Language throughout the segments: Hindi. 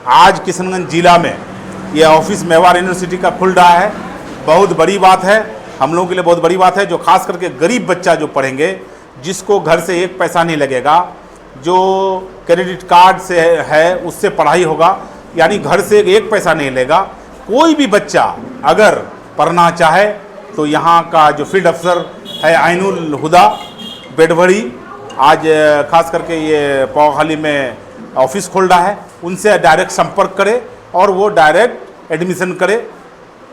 आज किशनगंज जिला में यह ऑफिस मेवाड़ यूनिवर्सिटी का खुल रहा है। बहुत बड़ी बात है, हम लोगों के लिए बहुत बड़ी बात है। जो खास करके गरीब बच्चा जो पढ़ेंगे, जिसको घर से एक पैसा नहीं लगेगा, जो क्रेडिट कार्ड से है उससे पढ़ाई होगा, यानी घर से एक पैसा नहीं लेगा। कोई भी बच्चा अगर पढ़ना चाहे तो यहाँ का जो फील्ड अफसर है आइनुल हुदा बेडवड़ी, आज खास करके ये पौखाली में ऑफिस खोल रहा है, उनसे डायरेक्ट संपर्क करे और वो डायरेक्ट एडमिशन करे।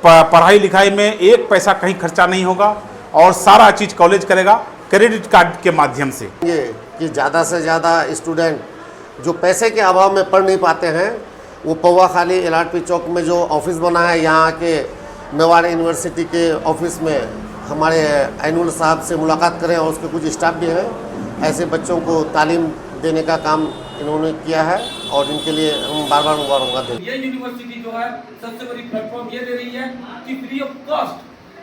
पढ़ाई लिखाई में एक पैसा कहीं खर्चा नहीं होगा और सारा चीज़ कॉलेज करेगा क्रेडिट कार्ड के माध्यम से। ये कि ज़्यादा से ज़्यादा स्टूडेंट जो पैसे के अभाव में पढ़ नहीं पाते हैं, वो पौवाखाली एलआरपी चौक में जो ऑफिस बना है, यहाँ के मेवाड़ यूनिवर्सिटी के ऑफिस में हमारे आइनुल साहब से मुलाकात करें और उसके कुछ स्टाफ भी हैं। ऐसे बच्चों को तालीम देने का काम इन्होंने किया है और इनके लिए हम बार बार मुबारकबाद देते हैं। ये यूनिवर्सिटी जो है सबसे बड़ी प्लेटफॉर्म ये दे रही है कि फ्री ऑफ कॉस्ट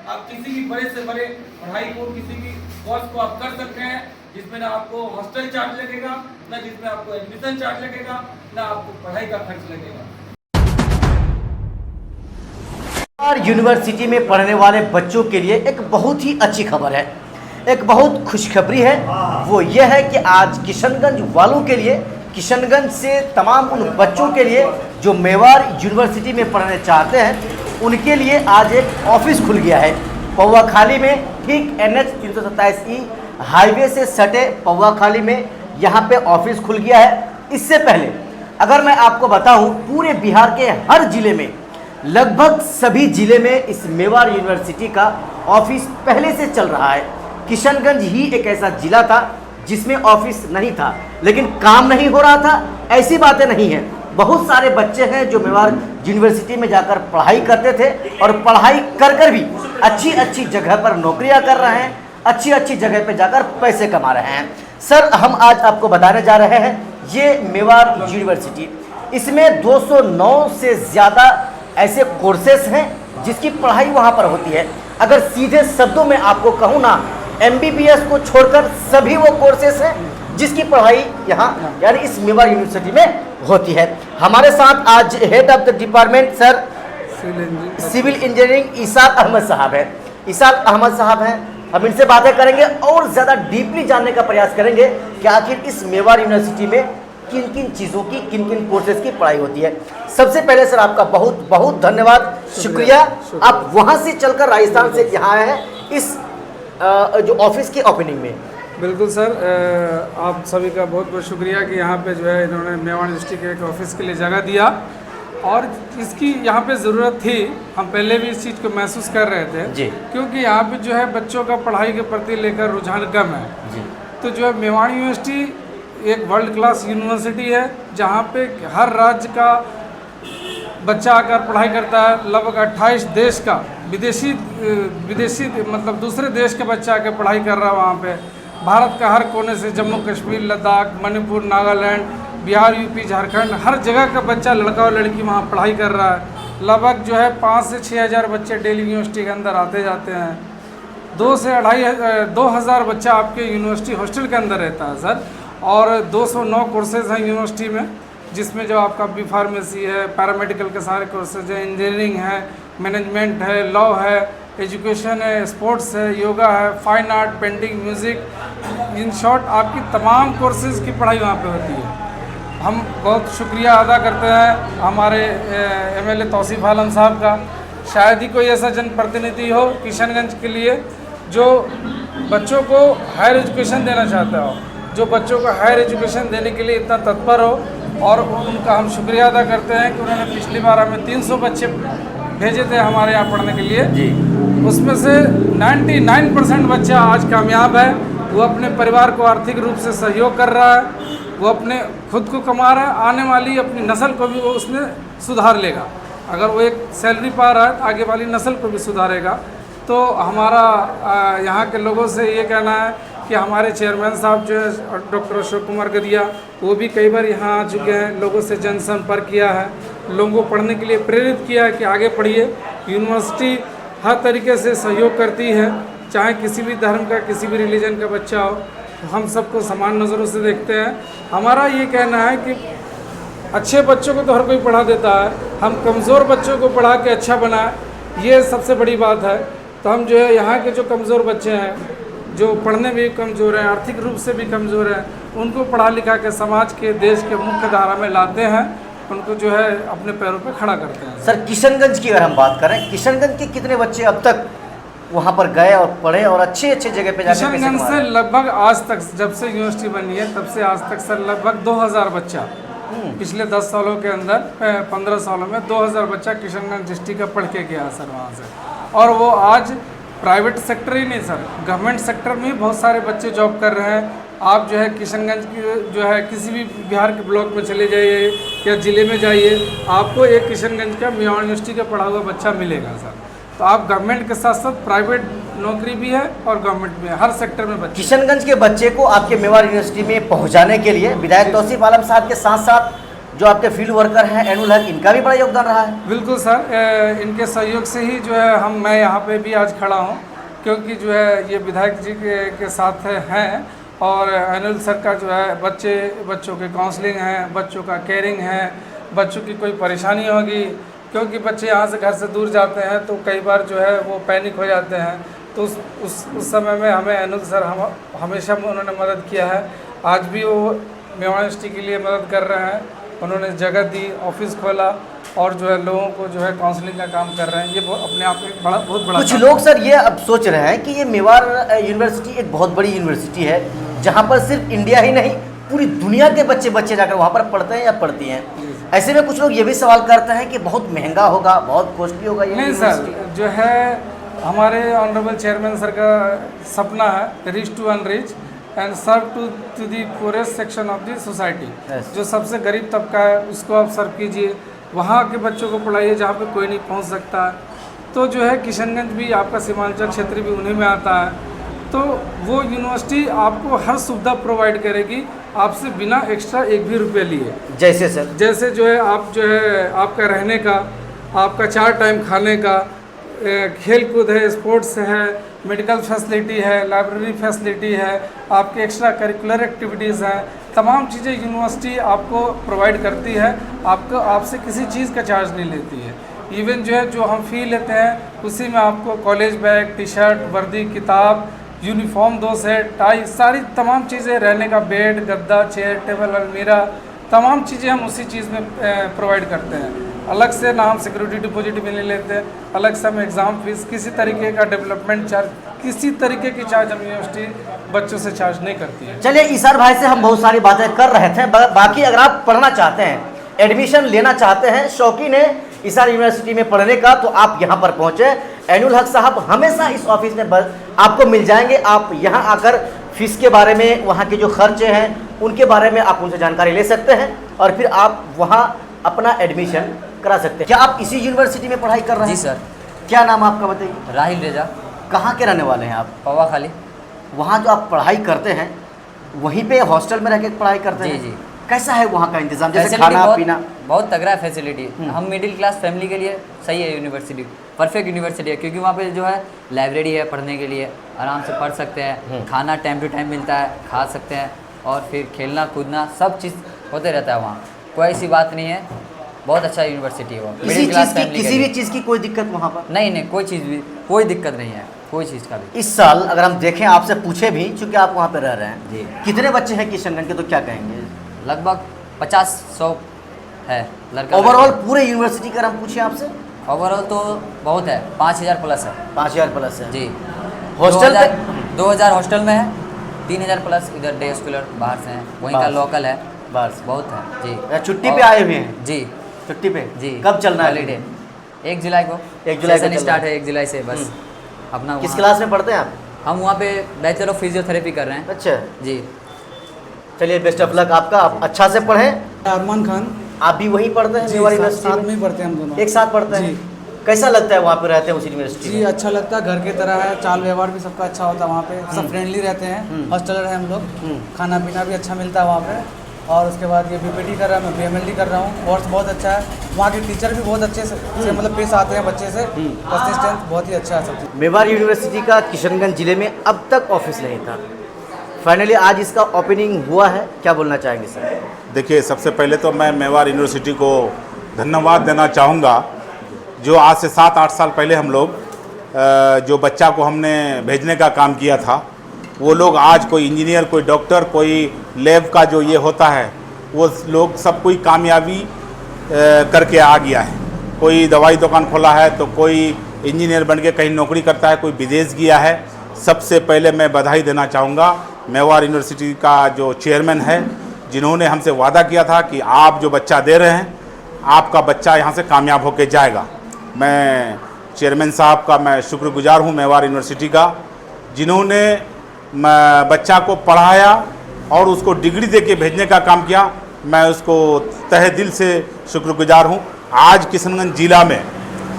आप किसी भी बड़े से बड़े पढ़ाई को, किसी भी कोर्स को आप कर सकते हैं, जिसमें ना आपको हॉस्टल चार्ज लगेगा, ना जिसमें आपको एडमिशन चार्ज लगेगा, ना आपको पढ़ाई का खर्च लगेगा। यूनिवर्सिटी में पढ़ने वाले बच्चों के लिए एक बहुत ही अच्छी खबर है, एक बहुत खुशखबरी है। वो ये है कि आज किशनगंज वालों के लिए, किशनगंज से तमाम उन बच्चों के लिए जो मेवाड़ यूनिवर्सिटी में पढ़ने चाहते हैं, उनके लिए आज एक ऑफिस खुल गया है पौवाखाली में, ठीक NH 327E हाईवे से सटे पौवाखाली में यहाँ पे ऑफिस खुल गया है। इससे पहले अगर मैं आपको बताऊं, पूरे बिहार के हर जिले में, लगभग सभी जिले में इस मेवाड़ यूनिवर्सिटी का ऑफिस पहले से चल रहा है। किशनगंज ही एक ऐसा जिला था जिसमें ऑफिस नहीं था, लेकिन काम नहीं हो रहा था, ऐसी बातें नहीं हैं। बहुत सारे बच्चे हैं जो मेवाड़ यूनिवर्सिटी में जाकर पढ़ाई करते थे और पढ़ाई कर भी अच्छी अच्छी जगह पर नौकरियां कर रहे हैं, अच्छी अच्छी जगह पर जाकर पैसे कमा रहे हैं। सर, हम आज आपको बताने जा रहे हैं ये मेवाड़ यूनिवर्सिटी, इसमें 209 से ज़्यादा ऐसे कोर्सेस हैं जिसकी पढ़ाई वहाँ पर होती है। अगर सीधे शब्दों में आपको कहूँ ना, MBBS को छोड़कर सभी वो कोर्सेस हैं जिसकी पढ़ाई यहाँ यानी इस मेवाड़ यूनिवर्सिटी में होती है। हमारे साथ आज head of the department sir civil engineering Isaq Ahmed Sahab हैं। इसाक अहमद साहब हैं, हम इनसे बातें करेंगे और ज़्यादा डीपली जानने का प्रयास करेंगे कि आखिर इस मेवाड़ यूनिवर्सिटी में किन किन चीज़ों की, किन किन कोर्सेज की पढ़ाई होती है। सबसे पहले सर आपका बहुत बहुत धन्यवाद, शुक्रिया। आप वहाँ से चलकर राजस्थान से यहाँ आए हैं इस जो ऑफिस की ओपनिंग में। बिल्कुल सर, आप सभी का बहुत बहुत शुक्रिया कि यहाँ पे जो है इन्होंने मेवाड़ यूनिवर्सिटी के एक ऑफिस के लिए जगह दिया और इसकी यहाँ पे ज़रूरत थी। हम पहले भी इस चीज़ को महसूस कर रहे थे जी, क्योंकि यहाँ पे जो है बच्चों का पढ़ाई के प्रति लेकर रुझान कम है जी। तो जो है मेवाड़ यूनिवर्सिटी एक वर्ल्ड क्लास यूनिवर्सिटी है जहाँ पे हर राज्य का बच्चा आकर पढ़ाई करता है। लगभग 28 देश का विदेशी मतलब दूसरे देश के बच्चा आकर पढ़ाई कर रहा है वहाँ पे। भारत का हर कोने से, जम्मू कश्मीर, लद्दाख, मणिपुर, नागालैंड, बिहार, यूपी, झारखंड, हर जगह का बच्चा, लड़का और लड़की वहाँ पढ़ाई कर रहा है। लगभग जो है 5 से 6 हज़ार बच्चे डेली यूनिवर्सिटी के अंदर आते जाते हैं। 2 से 2 हज़ार बच्चा आपके यूनिवर्सिटी हॉस्टल के अंदर रहता है सर। और 209 कोर्सेज हैं यूनिवर्सिटी में, जिसमें जो आपका बी फार्मेसी है, पैरामेडिकल के सारे कोर्सेज हैं, इंजीनियरिंग है, मैनेजमेंट है, लॉ है, एजुकेशन है, स्पोर्ट्स है, योगा है, fine art, painting, music, in short आपकी तमाम कोर्सेज़ की पढ़ाई वहाँ पे होती है। हम बहुत शुक्रिया अदा करते हैं हमारे MLA तौसीफ आलम साहब का। शायद ही कोई ऐसा जनप्रतिनिधि हो किशनगंज के लिए जो बच्चों को हायर एजुकेशन देना चाहता हो, जो बच्चों को हायर एजुकेशन देने के लिए इतना तत्पर हो। और उनका हम शुक्रिया अदा करते हैं कि उन्होंने पिछली बार हमें 300 बच्चे भेजे थे हमारे यहाँ पढ़ने के लिए जी। उसमें से 99% बच्चा आज कामयाब है। वो अपने परिवार को आर्थिक रूप से सहयोग कर रहा है, वो अपने खुद को कमा रहा है, आने वाली अपनी नस्ल को भी वो उसमें सुधार लेगा। अगर वो एक सैलरी पा रहा है, आगे वाली नस्ल को भी सुधारेगा। तो हमारा यहाँ के लोगों से ये कहना है कि हमारे चेयरमैन साहब जो है डॉक्टर अशोक कुमार गदिया, वो भी कई बार यहाँ आ चुके हैं, लोगों से जनसंपर्क किया है, लोगों को पढ़ने के लिए प्रेरित किया है कि आगे पढ़िए। यूनिवर्सिटी हर तरीके से सहयोग करती है, चाहे किसी भी धर्म का, किसी भी रिलीजन का बच्चा हो, हम सबको समान नज़रों से देखते हैं। हमारा ये कहना है कि अच्छे बच्चों को तो हर कोई पढ़ा देता है, हम कमज़ोर बच्चों को पढ़ा के अच्छा बनाए, ये सबसे बड़ी बात है। तो हम जो है यहाँ के जो कमज़ोर बच्चे हैं, जो पढ़ने में भी कमज़ोर हैं, आर्थिक रूप से भी कमज़ोर हैं, उनको पढ़ा लिखा के समाज के, देश के मुख्य धारा में लाते हैं, उनको जो है अपने पैरों पे खड़ा करते हैं। सर किशनगंज की अगर हम बात करें, किशनगंज के कितने बच्चे अब तक वहाँ पर गए और पढ़े और अच्छे अच्छे जगह पे जाके पैसे किशनगंज कमा से रहे हैं? लगभग आज तक, जब से यूनिवर्सिटी बनी है तब से आज तक सर लगभग 2000 बच्चा पिछले 10 सालों के अंदर, 15 सालों में 2000 बच्चा किशनगंज डिस्ट्रिक्ट का पढ़ के गया है सर वहाँ से। और वो आज प्राइवेट सेक्टर ही नहीं सर, गवर्नमेंट सेक्टर में ही बहुत सारे बच्चे जॉब कर रहे हैं। आप जो है किशनगंज की जो है किसी भी बिहार के ब्लॉक में चले जाइए या ज़िले में जाइए, आपको एक किशनगंज का मेवाड़ यूनिवर्सिटी का पढ़ा हुआ बच्चा मिलेगा सर। तो आप गवर्नमेंट के साथ साथ प्राइवेट नौकरी भी है और गवर्नमेंट में, हर सेक्टर में बच्चे। किशनगंज के बच्चे को आपके मेवाड़ यूनिवर्सिटी में पहुँचाने के लिए विधायक तौसीफ आलम साहब के साथ साथ जो आपके फील्ड वर्कर हैं एनुल हक, इनका भी बड़ा योगदान रहा है। बिल्कुल सर, इनके सहयोग से ही जो है मैं यहाँ पे भी आज खड़ा हूँ, क्योंकि जो है ये विधायक जी के साथ हैं और एनुल सर का जो है बच्चों के काउंसलिंग है, बच्चों का केयरिंग है, बच्चों की कोई परेशानी होगी, क्योंकि बच्चे यहाँ से घर से दूर जाते हैं तो कई बार जो है वो पैनिक हो जाते हैं। तो उस समय में हमें एनुल सर हमेशा उन्होंने मदद किया है, आज भी वो मेवाड़ यूनिवर्सिटी के लिए मदद कर रहे हैं। उन्होंने जगह दी, ऑफिस खोला और जो है लोगों को जो है काउंसलिंग का काम कर रहे हैं। ये अपने आप में बहुत बड़ा कुछ लोग सर ये अब सोच रहे हैं कि ये मेवाड़ यूनिवर्सिटी एक बहुत बड़ी यूनिवर्सिटी है जहाँ पर सिर्फ इंडिया ही नहीं पूरी दुनिया के बच्चे जाकर वहाँ पर पढ़ते हैं या पढ़ती हैं। ऐसे में कुछ लोग ये भी सवाल करते हैं कि बहुत महंगा होगा, बहुत कॉस्टली होगा ये नहीं सर, जो है हमारे ऑनरेबल चेयरमैन सर का सपना है reach to unreach and serve to the poorest section of the society. जो सबसे गरीब तबका है उसको आप सर्व कीजिए, वहाँ के बच्चों को पढ़ाइए जहाँ पे कोई नहीं पहुँच सकता है। तो जो है किशनगंज भी आपका सीमांचल क्षेत्र भी उन्हीं में आता है, तो वो यूनिवर्सिटी आपको हर सुविधा प्रोवाइड करेगी आपसे बिना एक्स्ट्रा एक भी रुपये लिए। जैसे सर, जैसे जो है आप जो है आपका रहने का, आपका 4 टाइम खाने का, खेल कूद है, स्पोर्ट्स है, मेडिकल फैसिलिटी है, लाइब्रेरी फैसिलिटी है, आपके एक्स्ट्रा करिकुलर एक्टिविटीज़ हैं, तमाम चीज़ें यूनिवर्सिटी आपको प्रोवाइड करती है। आपसे किसी चीज़ का चार्ज नहीं लेती है। इवन जो है जो हम फ़ी लेते हैं उसी में आपको कॉलेज बैग, टी शर्ट, वर्दी, किताब, यूनिफॉर्म 2 सेट, टाई, सारी तमाम चीज़ें, रहने का बेड, गद्दा, चेयर, टेबल, अलमीरा, तमाम चीज़ें हम उसी चीज़ में प्रोवाइड करते हैं। अलग से ना हम सिक्योरिटी डिपॉजिट भी नहीं लेते हैं, अलग से हम एग्ज़ाम फीस, किसी तरीके का डेवलपमेंट चार्ज, किसी तरीके की चार्ज हम यूनिवर्सिटी बच्चों से चार्ज नहीं करती है। चलिए ईसार भाई से हम बहुत सारी बातें कर रहे थे, बाकी अगर आप पढ़ना चाहते हैं, एडमिशन लेना चाहते हैं, शौकीन है ईसार यूनिवर्सिटी में पढ़ने का, तो आप यहाँ पर पहुँचे। एनुल हक साहब हमेशा इस ऑफिस में आपको मिल जाएंगे। आप यहाँ आकर फीस के बारे में, वहाँ के जो खर्चे हैं उनके बारे में आप उनसे जानकारी ले सकते हैं और फिर आप वहाँ अपना एडमिशन करा सकते हैं। क्या आप इसी यूनिवर्सिटी में पढ़ाई कर रहे हैं? जी सर। क्या नाम आपका बताइए? राहिल रेजा। कहाँ के रहने वाले हैं आप? पवा खाली। वहाँ जो आप पढ़ाई करते हैं वहीं पे हॉस्टल में रह के पढ़ाई करते हैं? जी। कैसा है वहाँ का इंतजाम, जैसे फैसिलिटी खाना पीना? बहुत तगड़ा है फैसिलिटी। हम मिडिल क्लास फैमिली के लिए सही है यूनिवर्सिटी, परफेक्ट यूनिवर्सिटी है, क्योंकि वहाँ पे जो है लाइब्रेरी है, पढ़ने के लिए आराम से पढ़ सकते हैं, खाना टाइम टू टाइम मिलता है, खा सकते हैं, और फिर खेलना कूदना सब चीज़ होते रहता है वहाँ, कोई ऐसी बात नहीं है। बहुत अच्छा यूनिवर्सिटी है वो, मिडिल क्लास फैमिली के किसी लिए। भी चीज़ की कोई दिक्कत वहाँ पर नहीं, कोई चीज़ भी, कोई दिक्कत नहीं है, कोई चीज़ का भी। इस साल अगर हम देखें, आपसे पूछे भी, चूँकि आप वहाँ पर रह रहे हैं जी, कितने बच्चे हैं किशनगंज के, तो क्या कहेंगे? लगभग 50-100 है लड़का। ओवरऑल पूरे यूनिवर्सिटी का हम पूछे आपसे? ओवरऑल तो बहुत है, 5000 प्लस है। 5000 प्लस है जी। हॉस्टल 2000 हॉस्टल में है, 3000 प्लस इधर डे स्कॉलर बाहर से हैं, वहीं का लोकल है, बाहर से बहुत है जी। या छुट्टी पे आए हुए हैं? जी, छुट्टी पे जी। कब चलना है? हॉलीडे 1 जुलाई को। 1 जुलाई को सेशन चलना स्टार्ट है। है 1 जुलाई से बस। अपना किस वहाँ- क्लास में पढ़ते हैं आप? हम वहाँ पे बैचलर ऑफ फिजियोथेरेपी कर रहे हैं। अच्छा, जी। चलिए बेस्ट ऑफ लक आपका, आप अच्छा से पढ़ें। अरमान खान। आप भी वहीं पढ़ते हैं मेवाड़ यूनिवर्सिटी साथ में? में ही पढ़ते हैं हम दोनों। एक साथ पढ़ते हैं? कैसा लगता है वहाँ पे रहते हैं उस यूनिवर्सिटी जी में? अच्छा लगता है, घर की तरह है, चाल व्यवहार भी सबका अच्छा होता है वहाँ पे, सब फ्रेंडली रहते हैं, हॉस्टलर हैं हम लोग, खाना पीना भी अच्छा मिलता है वहाँ पे। और उसके बाद ये बीपीटी कर रहा है, मैं बीएमएलडी कर रहा हूँ, कोर्स बहुत अच्छा है, वहाँ के टीचर भी बहुत अच्छे से मतलब पेश आते हैं बच्चे से, कंसिस्टेंट बहुत ही अच्छा है सब चीज़। मेवाड़ यूनिवर्सिटी का किशनगंज जिले में अब तक ऑफिस नहीं था, फाइनली आज इसका ओपनिंग हुआ है, क्या बोलना चाहेंगे सर? देखिए, सबसे पहले तो मैं मेवाड़ यूनिवर्सिटी को धन्यवाद देना चाहूँगा, जो आज से 7-8 साल पहले हम लोग जो बच्चा को हमने भेजने का काम किया था, वो लोग आज कोई इंजीनियर, कोई डॉक्टर, कोई लैब का जो ये होता है, वो लोग सब कोई कामयाबी करके आ गया है। कोई दवाई दुकान खोला है, तो कोई इंजीनियर बन के कहीं नौकरी करता है, कोई विदेश गया है। सबसे पहले मैं बधाई देना चाहूँगा मेवाड़ यूनिवर्सिटी का जो चेयरमैन है, जिन्होंने हमसे वादा किया था कि आप जो बच्चा दे रहे हैं, आपका बच्चा यहाँ से कामयाब होकर जाएगा। मैं चेयरमैन साहब का मैं शुक्रगुजार हूँ, मेवाड़ यूनिवर्सिटी का, जिन्होंने बच्चा को पढ़ाया और उसको डिग्री देके भेजने का काम किया। मैं उसको तहे दिल से शुक्रगुजार हूँ। आज किशनगंज जिला में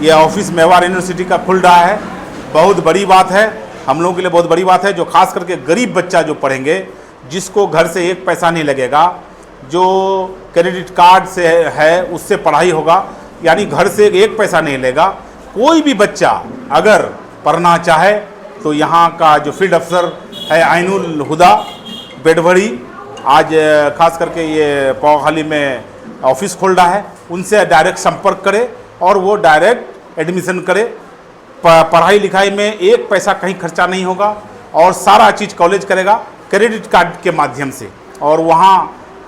ये ऑफिस मेवाड़ यूनिवर्सिटी का खुल रहा है, बहुत बड़ी बात है, हम लोगों के लिए बहुत बड़ी बात है। जो खास करके गरीब बच्चा जो पढ़ेंगे, जिसको घर से एक पैसा नहीं लगेगा, जो क्रेडिट कार्ड से है उससे पढ़ाई होगा, यानी घर से एक पैसा नहीं लेगा। कोई भी बच्चा अगर पढ़ना चाहे तो यहाँ का जो फील्ड अफसर है आइनुल हुदा बेडवड़ी, आज खास करके ये पौखाली में ऑफिस खोल रहा है, उनसे डायरेक्ट संपर्क करे और वो डायरेक्ट एडमिशन करे। पढ़ाई लिखाई में एक पैसा कहीं खर्चा नहीं होगा और सारा चीज़ कॉलेज करेगा क्रेडिट कार्ड के माध्यम से। और वहाँ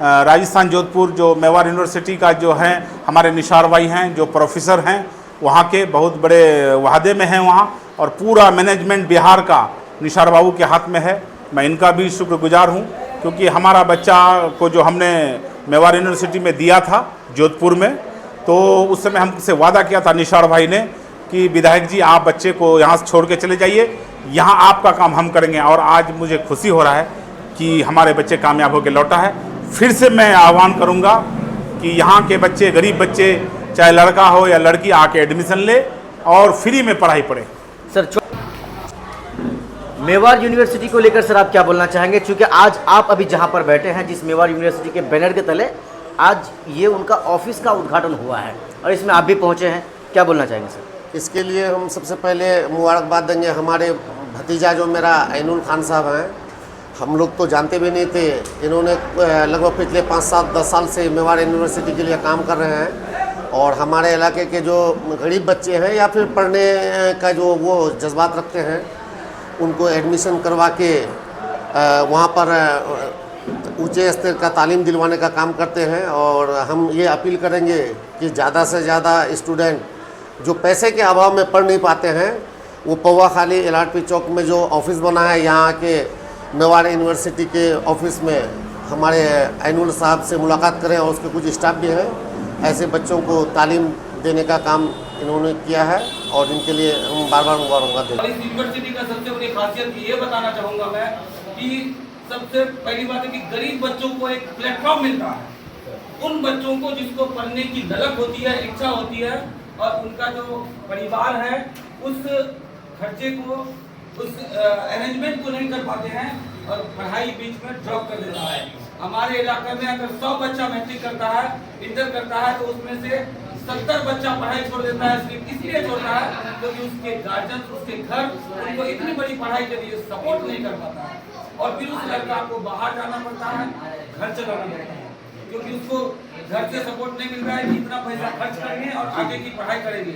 राजस्थान जोधपुर जो मेवाड़ यूनिवर्सिटी का जो है हमारे निशार भाई हैं, जो प्रोफेसर हैं, वहाँ के बहुत बड़े वहदे में हैं वहाँ, और पूरा मैनेजमेंट बिहार का निशार बाबू के हाथ में है। मैं इनका भी शुक्रगुजार हूँ, क्योंकि हमारा बच्चा को जो हमने मेवाड़ यूनिवर्सिटी में दिया था जोधपुर में, तो उस समय हमसे वादा किया था निशार भाई ने कि विधायक जी आप बच्चे को यहाँ से छोड़ के चले जाइए, यहाँ आपका काम हम करेंगे। और आज मुझे खुशी हो रहा है कि हमारे बच्चे कामयाब होकर लौटा है। फिर से मैं आह्वान करूँगा कि यहाँ के बच्चे, गरीब बच्चे, चाहे लड़का हो या लड़की, आके एडमिशन ले और फ्री में पढ़ाई पढ़े। सर, मेवाड़ यूनिवर्सिटी को लेकर सर आप क्या बोलना चाहेंगे? चूँकि आज आप अभी जहाँ पर बैठे हैं, जिस मेवाड़ यूनिवर्सिटी के बैनर के तले, आज ये उनका ऑफिस का उद्घाटन हुआ है और इसमें आप भी पहुँचे हैं, क्या बोलना चाहेंगे सर? इसके लिए हम सबसे पहले मुबारकबाद देंगे हमारे भतीजा जो मेरा ऐनुल खान साहब हैं। हम लोग तो जानते भी नहीं थे, इन्होंने लगभग पिछले 5-7-10 साल से मेवाड़ यूनिवर्सिटी के लिए काम कर रहे हैं, और हमारे इलाके के जो गरीब बच्चे हैं या फिर पढ़ने का जो वो जज्बात रखते हैं, उनको एडमिशन करवा के वहाँ पर ऊंचे स्तर का तालीम दिलवाने का काम करते हैं। और हम ये अपील करेंगे कि ज़्यादा से ज़्यादा स्टूडेंट जो पैसे के अभाव में पढ़ नहीं पाते हैं, वो पौवाखाली LRP चौक में जो ऑफिस बना है, यहाँ के मेवाड़ यूनिवर्सिटी के ऑफिस में हमारे ऐनुल साहब से मुलाकात करें, और उसके कुछ स्टाफ भी हैं। ऐसे बच्चों को तालीम देने का काम इन्होंने किया है, और इनके लिए हम बार बार मुबारकबाद देते हैं। इस यूनिवर्सिटी का सबसे बड़ी खासियत ये बताना चाहूँगा मैं कि सबसे पहली बात है कि गरीब बच्चों को एक प्लेटफॉर्म मिलता है। उन बच्चों को जिसको पढ़ने की ललक होती है, इच्छा होती है, और उनका जो परिवार है उस खर्चे को, उस अरेंजमेंट को नहीं कर पाते हैं और पढ़ाई बीच में ड्रॉप कर देता है। हमारे इलाके में अगर 100 बच्चा मैट्रिक करता है, इंटर करता है, तो उसमें से 70 बच्चा पढ़ाई छोड़ देता है। सिर्फ इसलिए छोड़ता है क्योंकि उसके गार्जियन, उसके घर उनको इतनी बड़ी पढ़ाई के लिए सपोर्ट नहीं कर पाता है, और फिर उस लड़का को बाहर जाना पड़ता है, घर चलाना पड़ता है, क्योंकि उसको घर से सपोर्ट नहीं मिल रहा है कि इतना पैसा खर्च करेंगे और आगे की पढ़ाई करेंगे।